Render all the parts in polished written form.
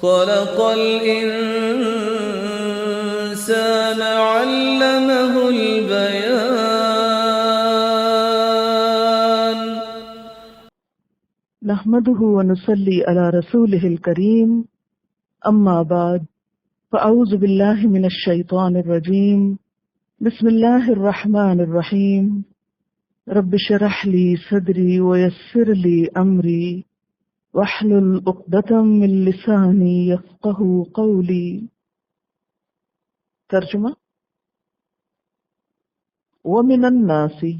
خلق الإنسان علمه البيان نحمده ونصلي على رسوله الكريم أما بعد فأعوذ بالله من الشيطان الرجيم بسم الله الرحمن الرحيم رب اشرح لي صدري ويسر لي أمري واحلل عقدة من لساني يفقهوا قولي۔ ترجمہ: وَمِنَ النَّاسِ،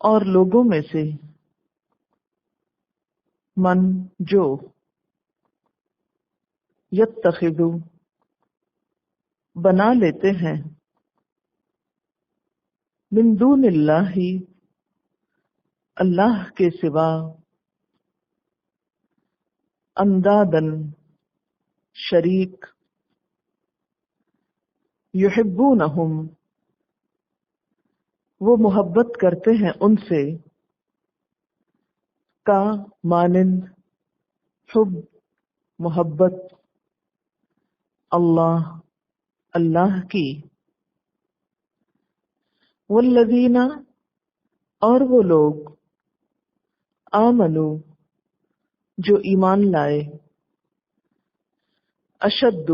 اور لوگوں میں سے، من جو، یتخذ بنا لیتے ہیں، من دون اللہ اللہ کے سوا، اندادن شریک، یحبونہم وہ محبت کرتے ہیں ان سے، کا مانند حب محبت، اللہ اللہ کی، والذین اور وہ لوگ، آمنو جو ایمان لائے، اشد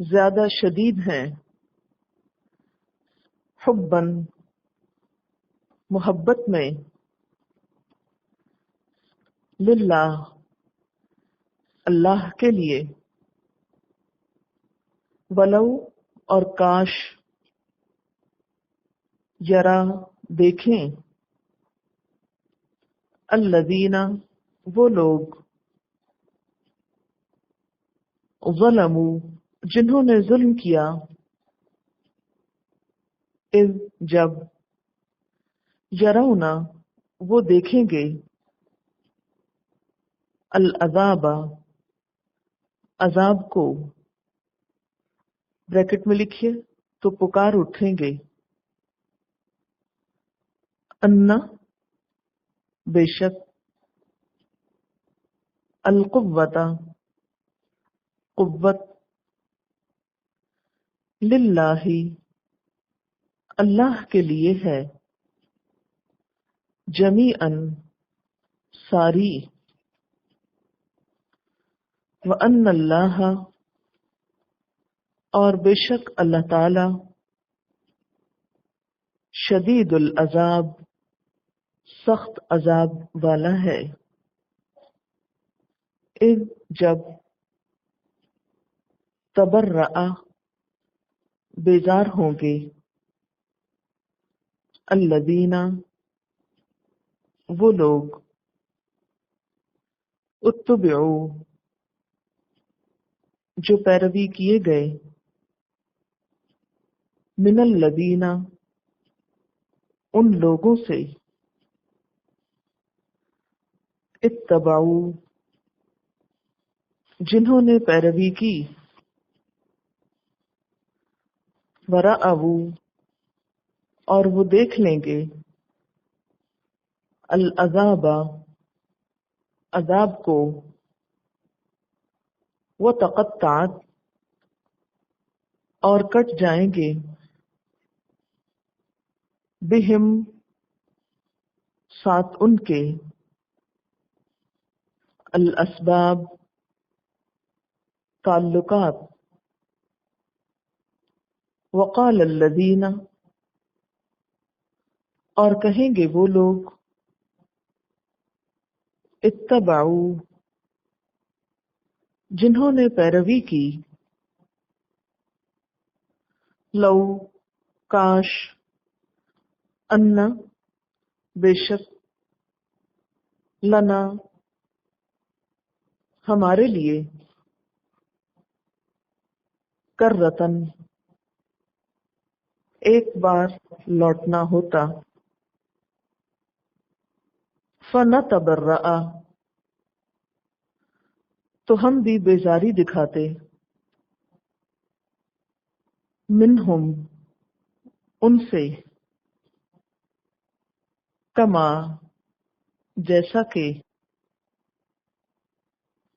زیادہ شدید ہیں، حباً محبت میں، للہ اللہ کے لیے، ولو اور کاش، یرا دیکھیں، الذین وہ لوگ، ظلموا جنہوں نے ظلم کیا، اذ جب، یرون وہ دیکھیں گے، العذاب عذاب کو، بریکٹ میں لکھیے تو پکار اٹھیں گے، انا بے شک، القوۃ قوت، للہ اللہ کے لیے ہے، جمیعاً ساری، وَأَنَّ اللہ اور بے شک اللہ تعالی، شدید العذاب سخت عذاب والا ہے، اذ جب، تبرأ بیزار ہوں گے، الذین وہ لوگ، اتبعوا جو پیروی کیے گئے، من الذین ان لوگوں سے، اتبعوا جنہوں نے پیروی کی، ورأوا اور وہ دیکھ لیں گے، العذاب عذاب کو، وتقطعت اور کٹ جائیں گے، بہم ساتھ ان کے، الاسباب تعلقات، وقال الذین اور کہیں گے وہ لوگ، اتبعوا جنہوں نے پیروی کی، لو کاش، ان بے شک، لنا ہمارے لیے، کرتن ایک بار لوٹنا ہوتا، فنتبرأ تو ہم بھی بیزاری دکھاتے، منہم ان سے، کما جیسا کہ،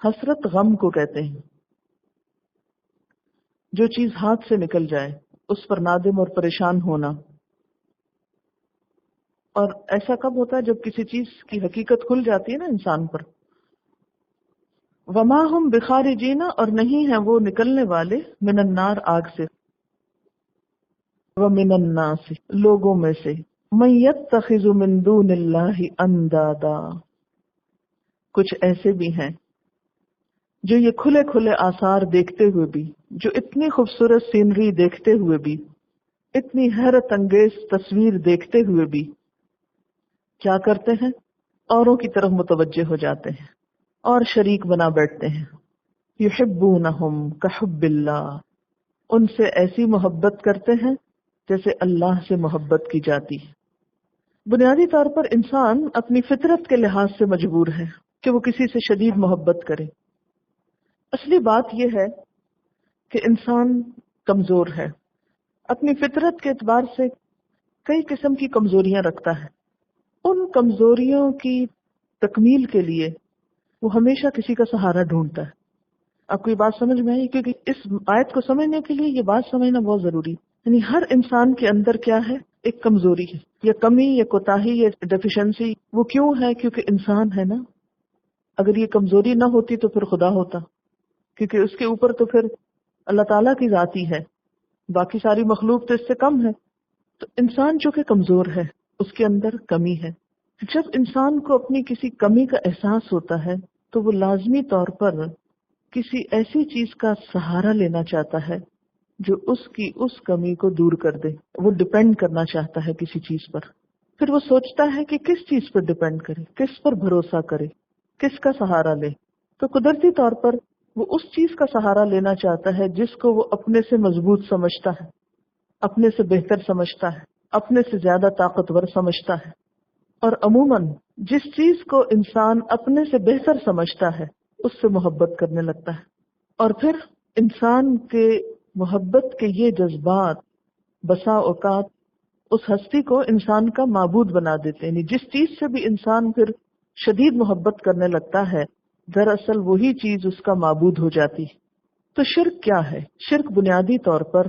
حسرت غم کو کہتے ہیں، جو چیز ہاتھ سے نکل جائے اس پر نادم اور پریشان ہونا. اور ایسا کب ہوتا ہے؟ جب کسی چیز کی حقیقت کھل جاتی ہے نا انسان پر. وما ہم بخارجین، اور نہیں ہیں وہ نکلنے والے، من النار، آگ سے، ومن الناس، لوگوں میں سے، من یتخذ من دون اللہ اندادا، کچھ ایسے بھی ہیں جو یہ کھلے کھلے آثار دیکھتے ہوئے بھی، جو اتنی خوبصورت سینری دیکھتے ہوئے بھی، اتنی حیرت انگیز تصویر دیکھتے ہوئے بھی کیا کرتے ہیں؟ اوروں کی طرف متوجہ ہو جاتے ہیں اور شریک بنا بیٹھتے ہیں. یحبونہم کحب اللہ، ان سے ایسی محبت کرتے ہیں جیسے اللہ سے محبت کی جاتی ہے. بنیادی طور پر انسان اپنی فطرت کے لحاظ سے مجبور ہے کہ وہ کسی سے شدید محبت کرے. اصلی بات یہ ہے کہ انسان کمزور ہے، اپنی فطرت کے اعتبار سے کئی قسم کی کمزوریاں رکھتا ہے. ان کمزوریوں کی تکمیل کے لیے وہ ہمیشہ کسی کا سہارا ڈھونڈتا ہے. آپ کو یہ بات سمجھ میں آئی؟ کیونکہ اس آیت کو سمجھنے کے لیے یہ بات سمجھنا بہت ضروری ہے. یعنی ہر انسان کے اندر کیا ہے؟ ایک کمزوری ہے، یا کمی، یا کوتاہی، یا ڈیفیشنسی. وہ کیوں ہے؟ کیونکہ انسان ہے نا. اگر یہ کمزوری نہ ہوتی تو پھر خدا ہوتا، کیونکہ اس کے اوپر تو پھر اللہ تعالیٰ کی ذات ہی ہے، باقی ساری مخلوق تو اس سے کم ہے. تو انسان جو کہ کمزور ہے، اس کے اندر کمی ہے. جب انسان کو اپنی کسی کمی کا احساس ہوتا ہے تو وہ لازمی طور پر کسی ایسی چیز کا سہارا لینا چاہتا ہے جو اس کی اس کمی کو دور کر دے. وہ ڈپینڈ کرنا چاہتا ہے کسی چیز پر. پھر وہ سوچتا ہے کہ کس چیز پر ڈپینڈ کرے، کس پر بھروسہ کرے، کس کا سہارا لے. تو قدرتی طور پر وہ اس چیز کا سہارا لینا چاہتا ہے جس کو وہ اپنے سے مضبوط سمجھتا ہے، اپنے سے بہتر سمجھتا ہے، اپنے سے زیادہ طاقتور سمجھتا ہے. اور عموماً جس چیز کو انسان اپنے سے بہتر سمجھتا ہے اس سے محبت کرنے لگتا ہے. اور پھر انسان کے محبت کے یہ جذبات بسا اوقات اس ہستی کو انسان کا معبود بنا دیتے ہیں. یعنی جس چیز سے بھی انسان پھر شدید محبت کرنے لگتا ہے، دراصل وہی چیز اس کا معبود ہو جاتی. تو شرک کیا ہے؟ شرک بنیادی طور پر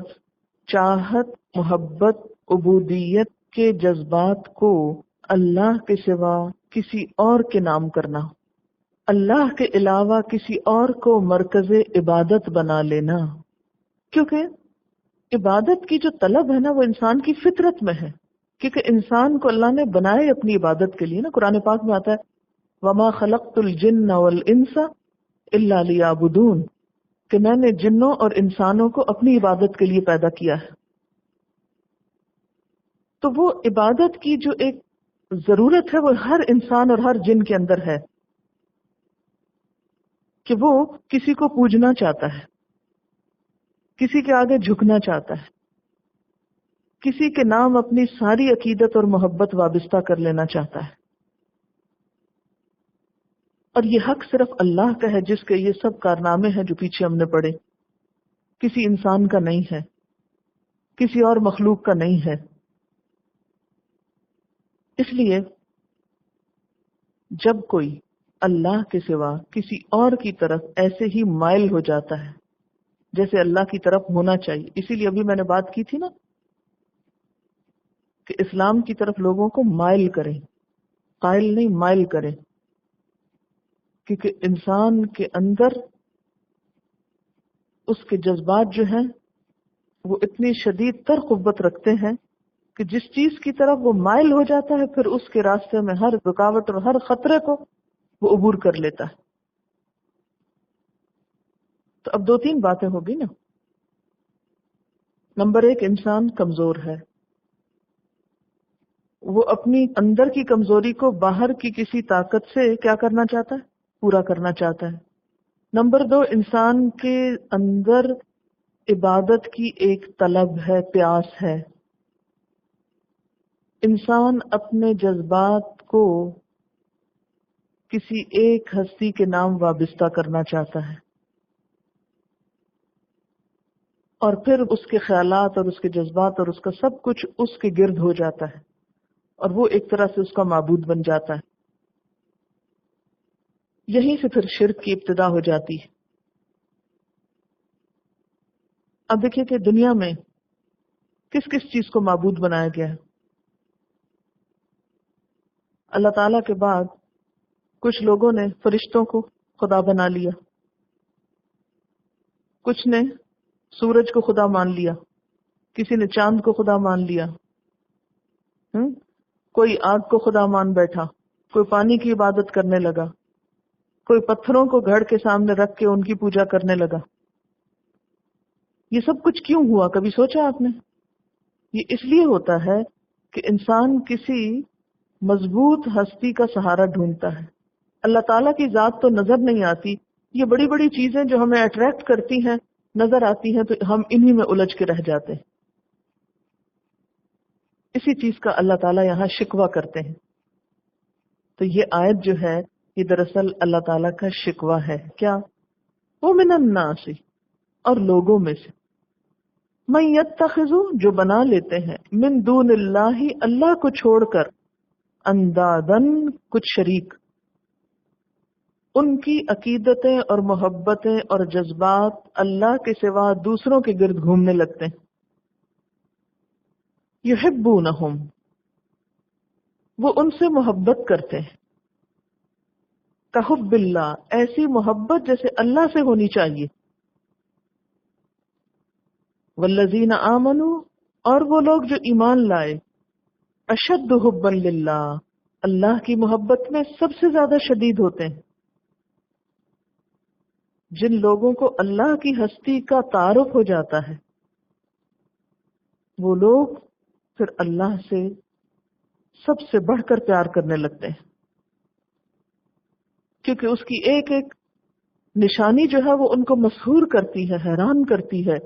چاہت، محبت، عبودیت کے جذبات کو اللہ کے سوا کسی اور کے نام کرنا، اللہ کے علاوہ کسی اور کو مرکز عبادت بنا لینا. کیونکہ عبادت کی جو طلب ہے نا وہ انسان کی فطرت میں ہے، کیونکہ انسان کو اللہ نے بنائے اپنی عبادت کے لیے نا. قرآن پاک میں آتا ہے وَمَا خَلَقْتُ الْجِنَّ وَالْإِنسَ إِلَّا لِيَعْبُدُونَ، کہ میں نے جنوں اور انسانوں کو اپنی عبادت کے لیے پیدا کیا ہے. تو وہ عبادت کی جو ایک ضرورت ہے وہ ہر انسان اور ہر جن کے اندر ہے کہ وہ کسی کو پوجنا چاہتا ہے، کسی کے آگے جھکنا چاہتا ہے، کسی کے نام اپنی ساری عقیدت اور محبت وابستہ کر لینا چاہتا ہے. اور یہ حق صرف اللہ کا ہے جس کے یہ سب کارنامے ہیں جو پیچھے ہم نے پڑھے، کسی انسان کا نہیں ہے، کسی اور مخلوق کا نہیں ہے. اس لیے جب کوئی اللہ کے سوا کسی اور کی طرف ایسے ہی مائل ہو جاتا ہے جیسے اللہ کی طرف ہونا چاہیے، اسی لیے ابھی میں نے بات کی تھی نا کہ اسلام کی طرف لوگوں کو مائل کریں، قائل نہیں، مائل کریں. کیونکہ انسان کے اندر اس کے جذبات جو ہیں وہ اتنی شدید تر قوت رکھتے ہیں کہ جس چیز کی طرف وہ مائل ہو جاتا ہے پھر اس کے راستے میں ہر رکاوٹ اور ہر خطرے کو وہ عبور کر لیتا ہے. تو اب 2-3 باتیں ہوگی نا. نمبر 1، انسان کمزور ہے، وہ اپنی اندر کی کمزوری کو باہر کی کسی طاقت سے کیا کرنا چاہتا ہے؟ پورا کرنا چاہتا ہے. نمبر 2، انسان کے اندر عبادت کی ایک طلب ہے، پیاس ہے. انسان اپنے جذبات کو کسی ایک ہستی کے نام وابستہ کرنا چاہتا ہے اور پھر اس کے خیالات اور اس کے جذبات اور اس کا سب کچھ اس کے گرد ہو جاتا ہے اور وہ ایک طرح سے اس کا معبود بن جاتا ہے. یہیں سے پھر شرک کی ابتدا ہو جاتی ہے۔ اب دیکھیے کہ دنیا میں کس کس چیز کو معبود بنایا گیا ہے۔ اللہ تعالیٰ کے بعد کچھ لوگوں نے فرشتوں کو خدا بنا لیا، کچھ نے سورج کو خدا مان لیا، کسی نے چاند کو خدا مان لیا، کوئی آگ کو خدا مان بیٹھا، کوئی پانی کی عبادت کرنے لگا، کوئی پتھروں کو گھڑ کے سامنے رکھ کے ان کی پوجا کرنے لگا۔ یہ سب کچھ کیوں ہوا؟ کبھی سوچا آپ نے؟ یہ اس لیے ہوتا ہے کہ انسان کسی مضبوط ہستی کا سہارا ڈھونڈتا ہے۔ اللہ تعالیٰ کی ذات تو نظر نہیں آتی، یہ بڑی بڑی چیزیں جو ہمیں اٹریکٹ کرتی ہیں نظر آتی ہیں تو ہم انہی میں الجھ کے رہ جاتے ہیں۔ اسی چیز کا اللہ تعالیٰ یہاں شکوہ کرتے ہیں۔ تو یہ آیت جو ہے یہ دراصل اللہ تعالیٰ کا شکوہ ہے۔ کیا؟ وہ من الناس، اور لوگوں میں سے، من یتخذ، جو بنا لیتے ہیں، من دون اللہ، اللہ کو چھوڑ کر، اندادن، کچھ شریک۔ ان کی عقیدتیں اور محبتیں اور جذبات اللہ کے سوا دوسروں کے گرد گھومنے لگتے ہیں۔ یحبونہم، وہ ان سے محبت کرتے ہیں، کحب اللہ، ایسی محبت جیسے اللہ سے ہونی چاہیے۔ والذین آمنوا، اور وہ لوگ جو ایمان لائے، اشد حبا للہ، اللہ کی محبت میں سب سے زیادہ شدید ہوتے ہیں۔ جن لوگوں کو اللہ کی ہستی کا تعارف ہو جاتا ہے وہ لوگ پھر اللہ سے سب سے بڑھ کر پیار کرنے لگتے ہیں، کیونکہ اس کی ایک ایک نشانی جو ہے وہ ان کو مسحور کرتی ہے، حیران کرتی ہے،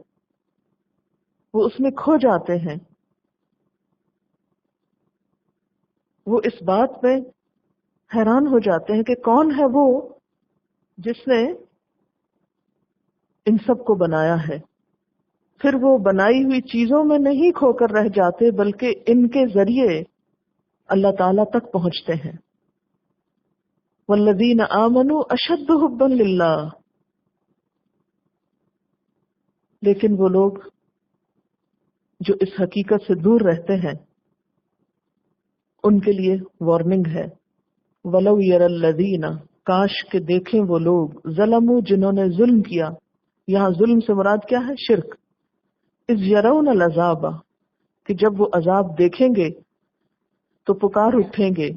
وہ اس میں کھو جاتے ہیں۔ وہ اس بات میں حیران ہو جاتے ہیں کہ کون ہے وہ جس نے ان سب کو بنایا ہے۔ پھر وہ بنائی ہوئی چیزوں میں نہیں کھو کر رہ جاتے بلکہ ان کے ذریعے اللہ تعالیٰ تک پہنچتے ہیں۔ والذین آمنوا اشد حبا للہ، لیکن وہ لوگ جو اس حقیقت سے دور رہتے ہیں ان کے لیے وارننگ ہے۔ ولو یر الذین، کاش کہ دیکھیں وہ لوگ، ظلموا، جنہوں نے ظلم کیا۔ یہاں ظلم سے مراد کیا ہے؟ شرک۔ اذ یرون العذاب، کہ جب وہ عذاب دیکھیں گے تو پکار اٹھیں گے،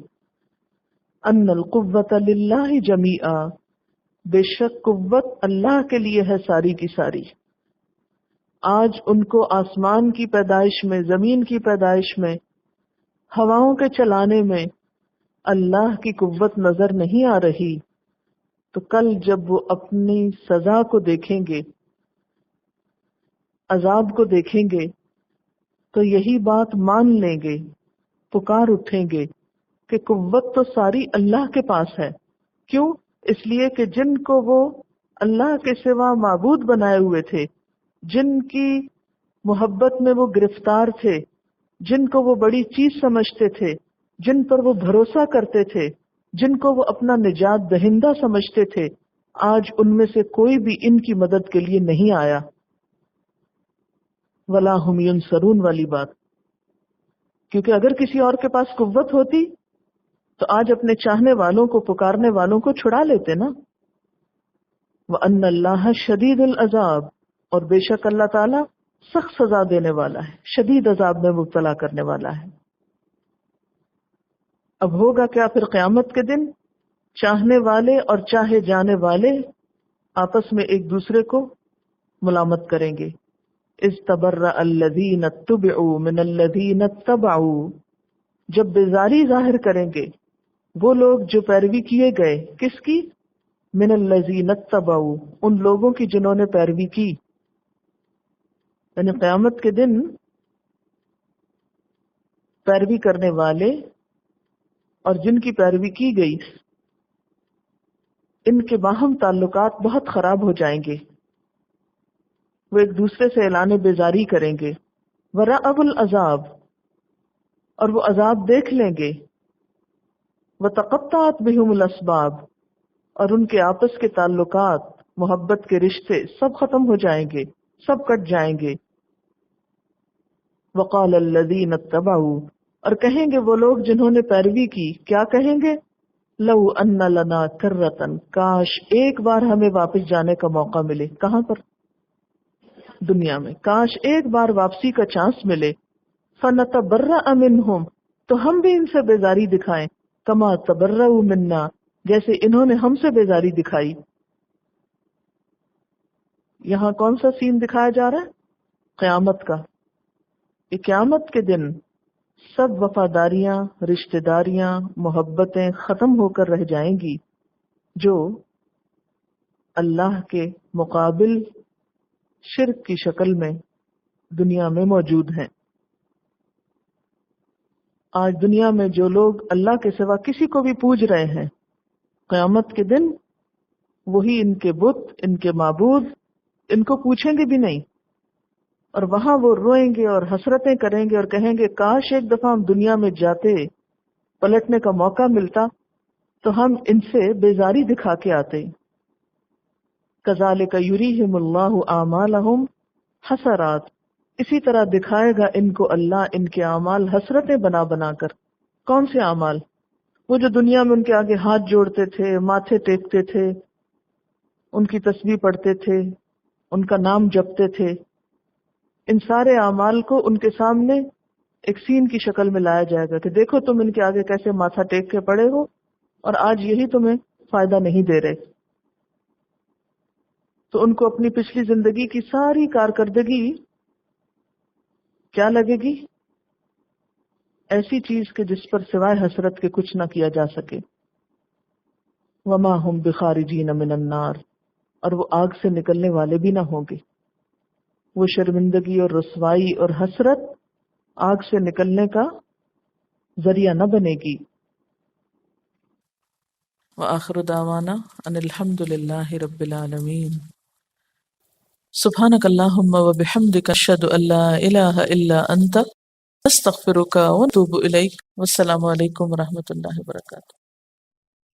ان القوۃ للہ جمیعا، بے شک قوت اللہ کے لیے ہے ساری کی ساری۔ آج ان کو آسمان کی پیدائش میں، زمین کی پیدائش میں، ہواؤں کے چلانے میں اللہ کی قوت نظر نہیں آ رہی، تو کل جب وہ اپنی سزا کو دیکھیں گے، عذاب کو دیکھیں گے، تو یہی بات مان لیں گے، پکار اٹھیں گے کہ قوت تو ساری اللہ کے پاس ہے۔ کیوں؟ اس لیے کہ جن کو وہ اللہ کے سوا معبود بنائے ہوئے تھے، جن کی محبت میں وہ گرفتار تھے، جن کو وہ بڑی چیز سمجھتے تھے، جن پر وہ بھروسہ کرتے تھے، جن کو وہ اپنا نجات دہندہ سمجھتے تھے، آج ان میں سے کوئی بھی ان کی مدد کے لیے نہیں آیا۔ ولا ہم ینصرون والی بات، کیونکہ اگر کسی اور کے پاس قوت ہوتی تو آج اپنے چاہنے والوں کو، پکارنے والوں کو چھڑا لیتے نا۔ وَأَنَّ اللَّهَ شَدِيدُ الْعَذَابِ، اور بے شک اللہ تعالیٰ سخت سزا دینے والا ہے، شدید عذاب میں مبتلا کرنے والا ہے۔ اب ہوگا کیا پھر قیامت کے دن؟ چاہنے والے اور چاہے جانے والے آپس میں ایک دوسرے کو ملامت کریں گے۔ اذ تبرأ الذین اتبعوا من الذین اتبعوا، جب بیزاری ظاہر کریں گے وہ لوگ جو پیروی کیے گئے، کس کی؟ من الذین اتبعوا، ان لوگوں کی جنہوں نے پیروی کی۔ یعنی قیامت کے دن پیروی کرنے والے اور جن کی پیروی کی گئی، ان کے باہم تعلقات بہت خراب ہو جائیں گے، وہ ایک دوسرے سے اعلان بیزاری کریں گے۔ وَرَأَوُا الْعَذَابَ، اور وہ عذاب دیکھ لیں گے۔ وَتَقَطَّعَتْ بِهُمُ الْأَسْبَابُ، اور ان کے آپس کے تعلقات، محبت کے رشتے سب ختم ہو جائیں گے، سب کٹ جائیں گے۔ وقال الذین اتبعوا، اور کہیں گے وہ لوگ جنہوں نے پیروی کی، کیا کہیں گے؟ لو ان لنا کرۃ، کاش ایک بار ہمیں واپس جانے کا موقع ملے۔ کہاں پر؟ دنیا میں۔ کاش ایک بار واپسی کا چانس ملے۔ فنتبرأ منہم، تو ہم بھی ان سے بیزاری دکھائیں، کما تبرؤوا منا، جیسے انہوں نے ہم سے بیزاری دکھائی۔ یہاں کون سا سین دکھایا جا رہا ہے؟ قیامت کا۔ کہ قیامت کے دن سب وفاداریاں، رشتہ داریاں، محبتیں ختم ہو کر رہ جائیں گی جو اللہ کے مقابل شرک کی شکل میں دنیا میں موجود ہیں۔ آج دنیا میں جو لوگ اللہ کے سوا کسی کو بھی پوج رہے ہیں، قیامت کے دن وہی ان کے بت، ان کے معبود ان کو پوچھیں گے بھی نہیں، اور وہاں وہ روئیں گے اور حسرتیں کریں گے اور کہیں گے کاش ایک دفعہ ہم دنیا میں جاتے، پلٹنے کا موقع ملتا تو ہم ان سے بیزاری دکھا کے آتے۔ کذالک یریہم اللہ اعمالہم حسرات، اسی طرح دکھائے گا ان کو اللہ ان کے اعمال حسرتیں بنا بنا کر۔ کون سے اعمال؟ وہ جو دنیا میں ان کے آگے ہاتھ جوڑتے تھے، ماتھے ٹیکتے تھے، ان کی تسبیح پڑھتے تھے، ان کا نام جپتے تھے، ان سارے اعمال کو ان کے سامنے ایک سین کی شکل میں لایا جائے گا کہ دیکھو تم ان کے آگے کیسے ماتھا ٹیک کے پڑے ہو، اور آج یہی تمہیں فائدہ نہیں دے رہے۔ تو ان کو اپنی پچھلی زندگی کی ساری کارکردگی کیا لگے گی؟ ایسی چیز کہ جس پر سوائے حسرت کے کچھ نہ کیا جا سکے۔ وما ہم بخارجین من النار، اور وہ آگ سے نکلنے والے بھی نہ ہوں گے۔ وہ شرمندگی اور رسوائی اور حسرت آگ سے نکلنے کا ذریعہ نہ بنے گی۔ وآخر دعوانا ان الحمد للہ رب العالمین۔ سبحانک اللہم وبحمدک اشہد ان لا الہ الا انت استغفرک واتوب الیک۔ والسلام علیکم ورحمۃ اللہ وبرکاتہ۔